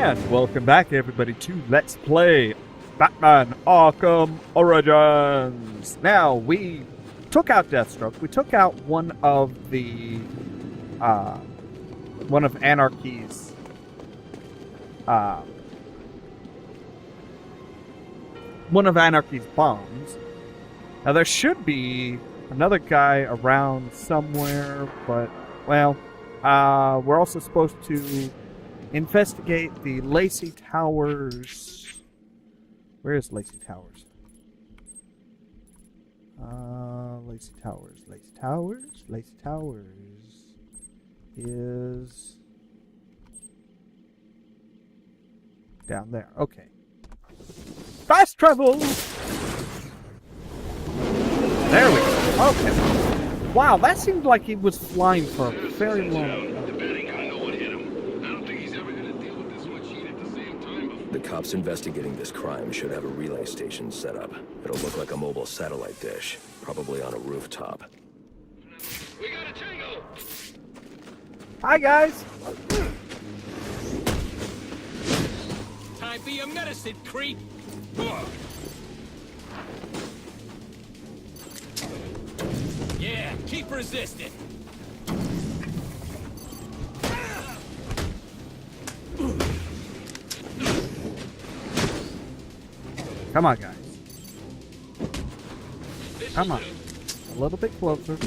And welcome back, everybody, to Let's Play Batman Arkham Origins. Now, we took out Deathstroke. We took out one of Anarchy's, bombs. Now, there should be another guy around somewhere, but, well, we're also supposed to investigate the Lacey Towers. Where is Lacey Towers? Lacey Towers is down there. Okay. Fast travel! There we go. Okay. Wow, that seemed like he was flying for a very long time. The cops investigating this crime should have a relay station set up. It'll look like a mobile satellite dish, probably on a rooftop. We got a tango! Hi, guys! Time for your medicine, creep! Yeah, keep resisting! Come on, guys. Come on. A little bit closer.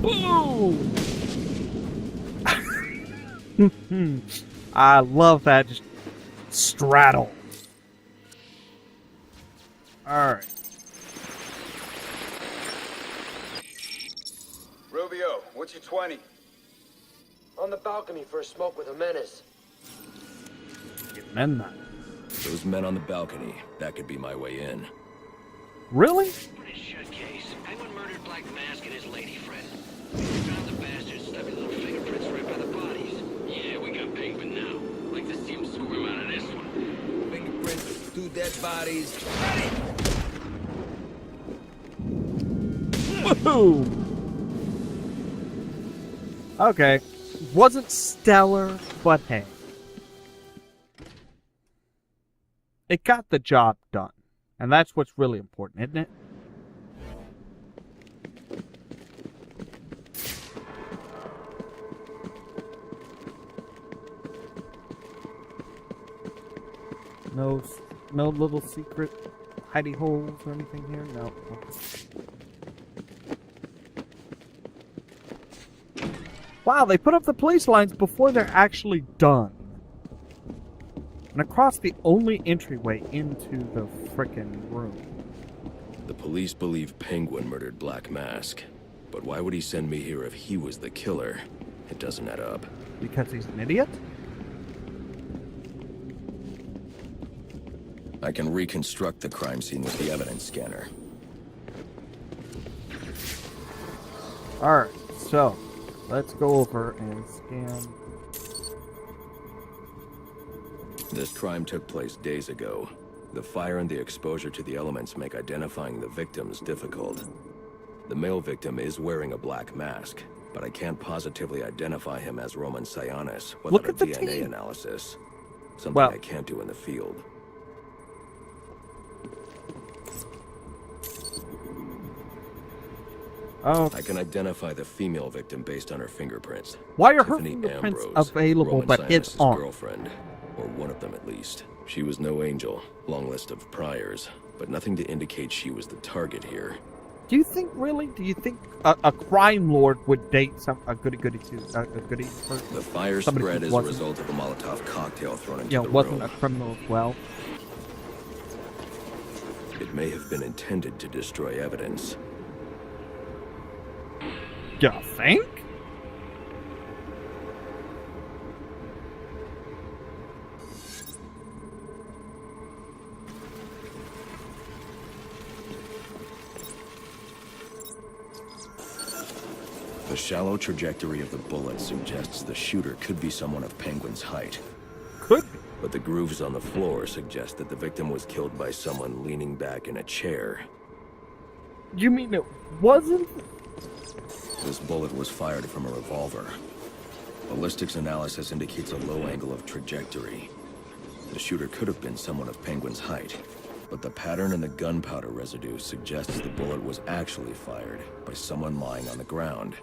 Boom! I love that. Just straddle. Alright. Rubio, what's your 20? On the balcony for a smoke with a menace. Get men that. Those men on the balcony, that could be my way in. Really? Pretty shut case. Penguin murdered Black Mask and his lady friend. We found the bastards, stuffy little fingerprints right by the bodies. Yeah, we got Penguin now. Like to see him swim out of this one. Fingerprints, 2 dead bodies. Woohoo! Okay. Wasn't stellar, but hey. It got the job done. And that's what's really important, isn't it? No little secret hidey holes or anything here? No. Wow, they put up the police lines before they're actually done. And across the only entryway into the frickin' room. The police believe Penguin murdered Black Mask. But why would he send me here if he was the killer? It doesn't add up. Because he's an idiot? I can reconstruct the crime scene with the evidence scanner. Alright, so let's go over and scan. This crime took place days ago. The fire and the exposure to the elements make identifying the victims difficult. The male victim is wearing a black mask, but I can't positively identify him as Roman Sionis Look without at a the DNA team. analysis. Something Well, I can't do in the field. Oh, I can identify the female victim based on her fingerprints. why are her Tiffany fingerprints Ambrose, available Roman but his Sionis' aren't? girlfriend, or one of them at least. She was no angel, long list of priors, but nothing to indicate she was the target here. Do you think a crime lord would date a goody person? The fire Somebody spread who as a wasn't- resn't a Molotov cocktail thrown into Yeah, the wasn't room. a criminal as well. It may have been intended to destroy evidence. You think? The shallow trajectory of the bullet suggests the shooter could be someone of Penguin's height. Could be. but the grooves on the floor suggest that the victim was killed by someone leaning back in a chair. You mean it wasn't? This bullet was fired from a revolver. Ballistics analysis indicates a low angle of trajectory. The shooter could have been someone of Penguin's height, but the pattern in the gunpowder residue suggests the bullet was actually fired by someone lying on the ground.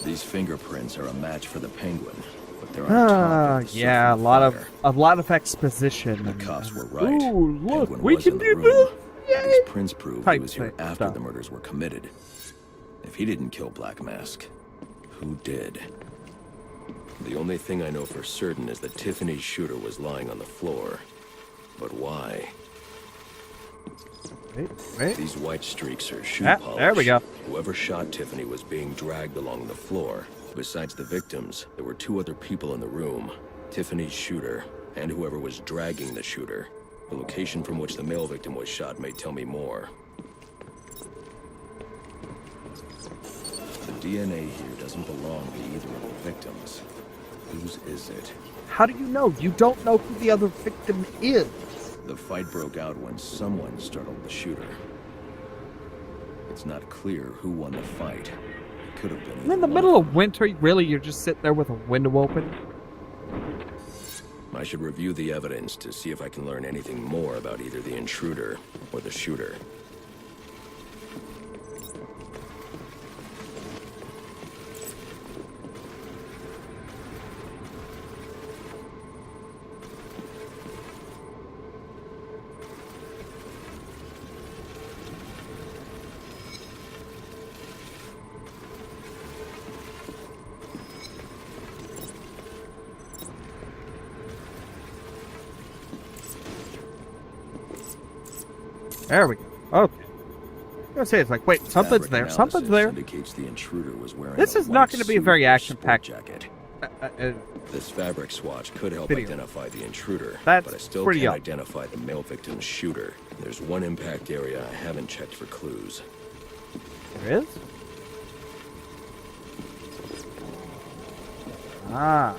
These fingerprints are a match for the Penguin, but they're on top of the yeah, a fire. lot of exposition. The cops were right. Ooh, look, Penguin we was can in the do room. this. Yay! These prints prove he Type was here thing after stuff. the murders were committed. If he didn't kill Black Mask, who did? The only thing I know for certain is that Tiffany's shooter was lying on the floor. But why? Wait. These white streaks are shoe polish. There we go. Whoever shot Tiffany was being dragged along the floor. Besides the victims, there were 2 other people in the room. Tiffany's shooter, and whoever was dragging the shooter. The location from which the male victim was shot may tell me more. The DNA here doesn't belong to either of the victims. Whose is it? How do you know? You don't know who the other victim is. The fight broke out when someone startled the shooter. It's not clear who won the fight. It could have been In the middle of winter, really, you're just sitting there with a window open? I should review the evidence to see if I can learn anything more about either the intruder or the shooter. There we go. Okay. I was gonna say, it's like, wait, something's Fabric there. Something's analysis there. Indicates the intruder was wearing This a is not white going to be a suit very or action-packed sport jacket. uh, This fabric swatch could help video. identify the intruder, That's but I still pretty can't up. identify the male victim's shooter. There's one impact area I haven't checked for clues. There is? Ah.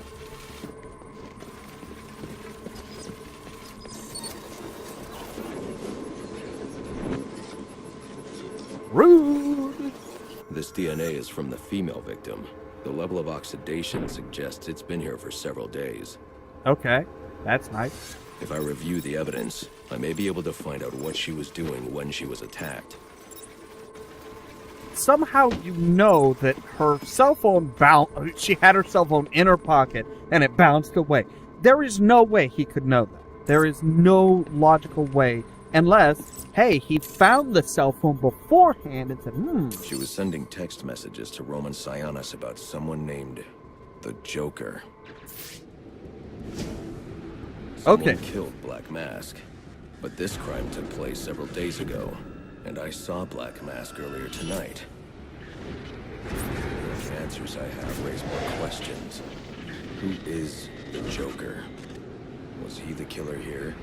Rude. This DNA is from the female victim. The level of oxidation suggests it's been here for several days. Okay, that's nice. If I review the evidence, I may be able to find out what she was doing when she was attacked. Somehow you know that her cell phone she had her cell phone in her pocket and it bounced away. There is no way he could know that. There is no logical way unless, hey, he found the cell phone beforehand and said, She was sending text messages to Roman Sionis about someone named the Joker. Someone Okay. killed Black Mask, but this crime took place several days ago, and I saw Black Mask earlier tonight. The answers I have raise more questions. Who is the Joker? Was he the killer here?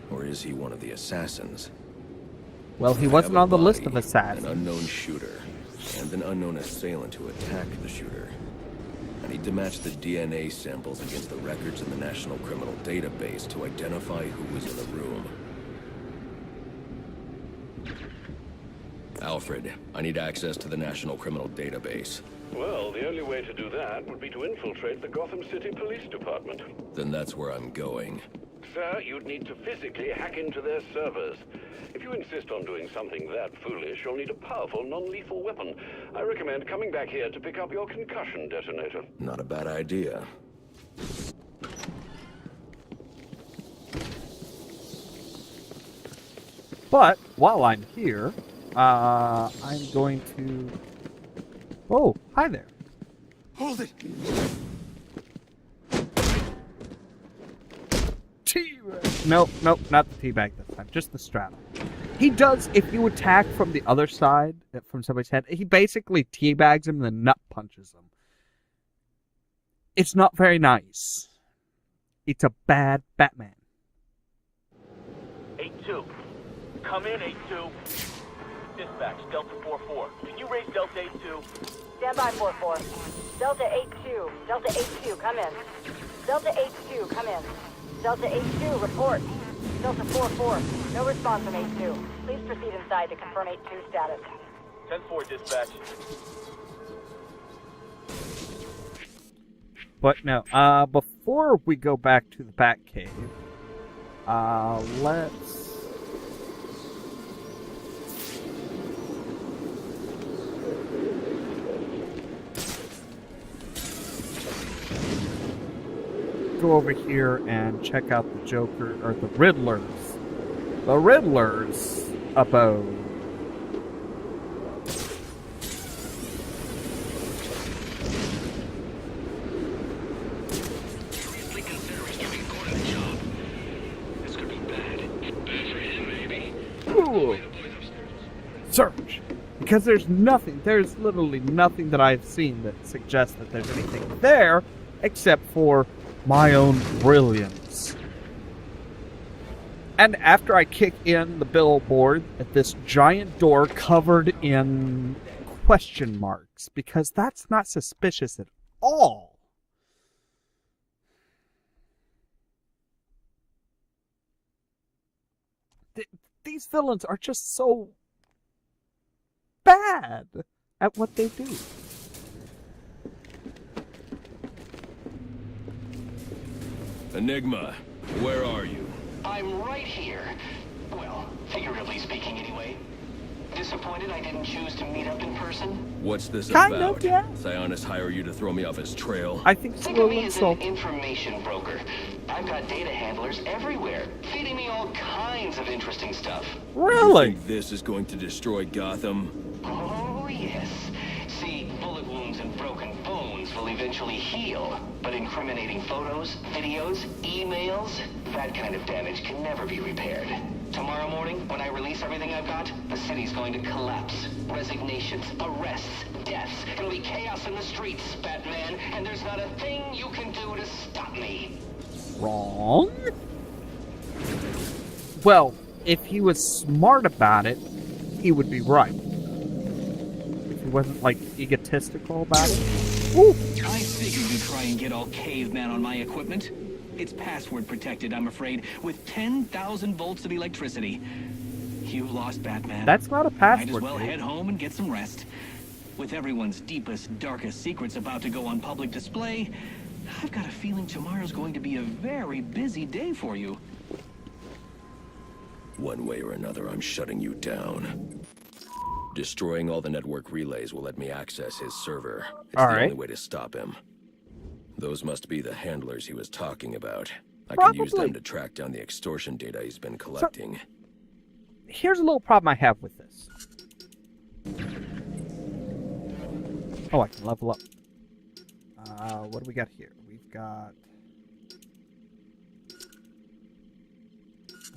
Or is he one of the assassins? well, he I wasn't have a on the list body, of assassins. An unknown shooter, and an unknown assailant who attacked the shooter. I need to match the DNA samples against the records in the National Criminal Database to identify who was in the room. Alfred, I need access to the National Criminal Database. Well, the only way to do that would be to infiltrate the Gotham City Police Department. Then that's where I'm going. Sir, you'd need to physically hack into their servers. If you insist on doing something that foolish, you'll need a powerful, non-lethal weapon. I recommend coming back here to pick up your concussion detonator. Not a bad idea. But while I'm here, I'm going to... Oh, hi there. Hold it! Nope, not the teabag this time. Just the straddle. He does, if you attack from the other side, from somebody's head, he basically teabags him and then nut punches him. It's not very nice. It's a bad Batman. 8-2. Come in, 8-2. Dispatch, Delta 4-4. Can you raise Delta 8-2? Stand by 4-4. Delta 8-2. Delta 8-2, come in. Delta H2, come in. Delta H2, report. Delta 4-4, no response from H2. Please proceed inside to confirm H2 status. 10-4, dispatch. But no, before we go back to the Batcave, let's... go over here and check out the Joker, or the Riddler's abode. Seriously consider resuming court of the job. This could be bad. Bad for him, maybe. Ooh. Search. Because there's literally nothing that I've seen that suggests that there's anything there, except for my own brilliance. And after I kick in the billboard at this giant door covered in question marks, because that's not suspicious at all. These villains are just so bad at what they do. Enigma, where are you? I'm right here. Well, figuratively speaking anyway. Disappointed I didn't choose to meet up in person? What's this Kind about? of, yeah. Sionis hire you to throw me off his trail? I think it's a Think of little me as an insulting. information broker. I've got data handlers everywhere, feeding me all kinds of interesting stuff. You Really? think this is going to destroy Gotham? Oh, yes. See, bullet wounds and broken bones will eventually heal. But incriminating photos, videos, emails, that kind of damage can never be repaired. Tomorrow morning, when I release everything I've got, the city's going to collapse. Resignations, arrests, deaths. It'll be chaos in the streets, Batman, and there's not a thing you can do to stop me. Wrong? Well, if he was smart about it, he would be right. If he wasn't, like, egotistical about it. Ooh. I figured you'd try and get all caveman on my equipment. It's password protected, I'm afraid, with 10,000 volts of electricity. You lost, Batman. That's not a Might password. as well dude. head home and get some rest. With everyone's deepest, darkest secrets about to go on public display, I've got a feeling tomorrow's going to be a very busy day for you. One way or another, I'm shutting you down. Destroying all the network relays will let me access his server. It's All the right. only way to stop him. Those must be the handlers he was talking about. I can use Probably. them to track down the extortion data he's been collecting. Here's a little problem I have with this. Oh, I can level up. What do we got here? We've got...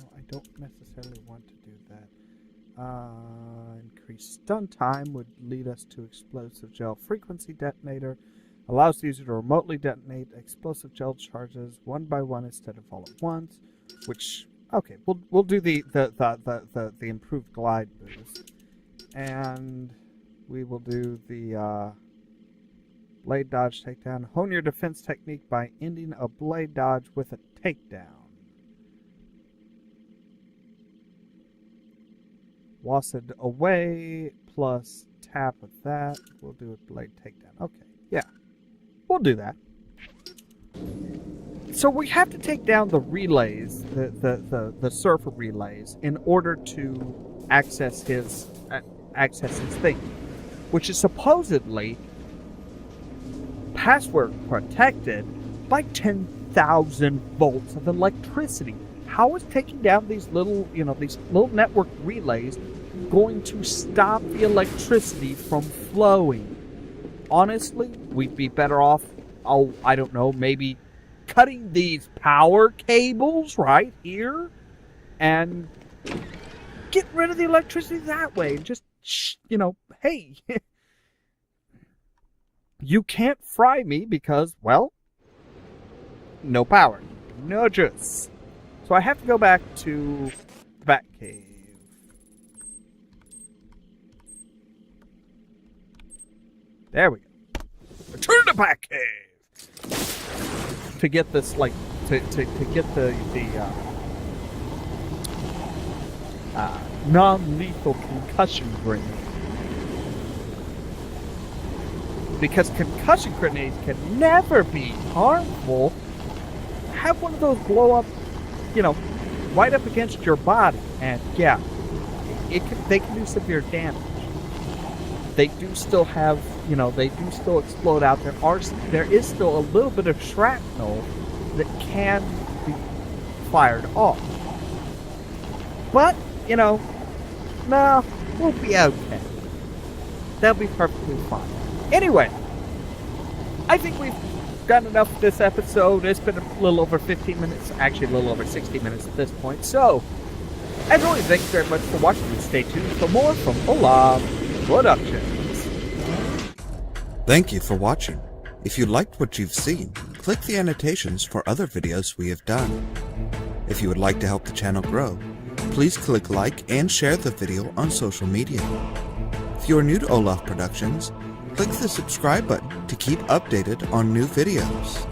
Oh, I don't necessarily want to do that. Increased stun time would lead us to explosive gel frequency detonator. Allows the user to remotely detonate explosive gel charges one by one instead of all at once. Which, okay, we'll do the improved glide boost, and we will do the blade dodge takedown. Hone your defense technique by ending a blade dodge with a takedown. Wasted away plus tap of that. We'll do a blade takedown. Okay, yeah. We'll do that. So we have to take down the relays, the surfer relays, in order to access his thing, which is supposedly password protected by 10,000 volts of electricity. How is taking down these little network relays going to stop the electricity from flowing? Honestly, we'd be better off, I don't know, maybe cutting these power cables right here and get rid of the electricity that way. Just, hey, you can't fry me because, well, no power, no juice. So I have to go back to the Batcave. There we go. Return to Batcave! to get this, like, to get the non-lethal concussion grenade. Because concussion grenades can never be harmful. Have one of those blow up, right up against your body, and yeah, they can do severe damage. They do still have, they do still explode out. There is still a little bit of shrapnel that can be fired off. But, no, we'll be okay. They'll be perfectly fine. Anyway, I think we've done enough of this episode. It's been a little over 15 minutes, actually a little over 60 minutes at this point. So, as always, thanks very much for watching, and stay tuned for more from Ollamh Productions. Thank you for watching. If you liked what you've seen, click the annotations for other videos we have done. If you would like to help the channel grow, please click like and share the video on social media. If you are new to Ollamh Productions, click the subscribe button to keep updated on new videos.